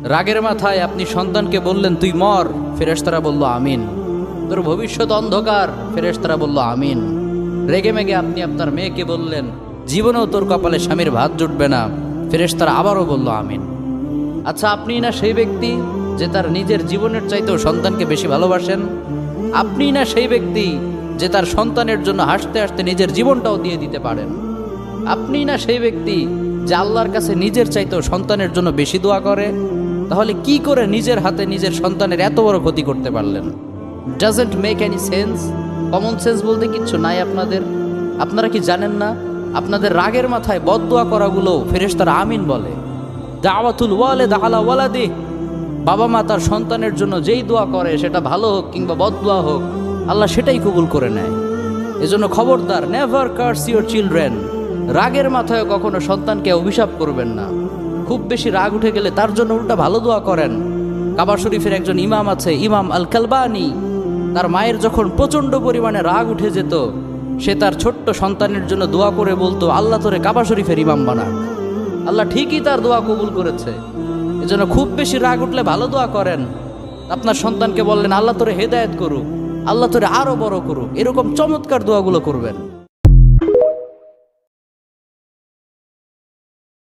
রাগের মাথায় আপনি সন্তানকে বললেন তুই মর, ফেরেশতারা বলল আমিন। তোর ভবিষ্যৎ অন্ধকার, ফেরেশতারা বলল আমিন। রেগে মেগে আপনি আপনার মেয়েকে বললেন জীবনেও তোর কপালে স্বামীর ভাত জুটবে না, ফেরেশতারা আবারও বলল আমিন। আচ্ছা, আপনি না সেই ব্যক্তি যে তার নিজের জীবনের চাইতেও সন্তানকে বেশি ভালোবাসেন? আপনি না সেই ব্যক্তি যে তার সন্তানের জন্য হাসতে হাসতে নিজের জীবনটাও দিয়ে দিতে পারেন? আপনি না সেই ব্যক্তি যে আল্লাহর কাছে নিজের চাইতেও সন্তানের জন্য বেশি দোয়া করে? তাহলে কি করে নিজের হাতে নিজের সন্তানের এত বড় ক্ষতি করতে পারলেন? Doesn't make any sense. Common sense বলতে কিচ্ছু নাই আপনাদের। আপনারা কি জানেন না আপনাদের রাগের মাথায় বদদোয়া করাগুলো ফেরেশতারা আমিন বলে? দাওয়াতুল ওয়ালিদ আলা ওয়ালাদি, বাবা মা তার সন্তানের জন্য যেই দোয়া করে সেটা ভালো হোক কিংবা বদদোয়া হোক, আল্লাহ সেটাই কবুল করে নেয়। এজন্য খবরদার, নেভার কার্স ইউর চিলড্রেন। রাগের মাথায় কখনো সন্তানকে অভিশাপ করবেন না। খুব বেশি রাগ উঠে গেলে তার জন্য উল্টা ভালো দোয়া করেন। কাবা শরীফের একজন ইমাম আছে, ইমাম আল কালবানি। তার মায়ের যখন প্রচণ্ড পরিমাণে রাগ উঠে যেত, সে তার ছোট্ট সন্তানের জন্য দোয়া করে বলতো আল্লাহ তোরে কাবা শরীফের ইমাম বানাক। আল্লাহ ঠিকই তার দোয়া কবুল করেছে। এজন্য খুব বেশি রাগ উঠলে ভালো দোয়া করেন। আপনার সন্তানকে বললেন আল্লাহ তোরে হেদায়েত করুক, আল্লাহ তোরে আরো বড় করুক, এরকম চমৎকার দোয়াগুলো করবেন।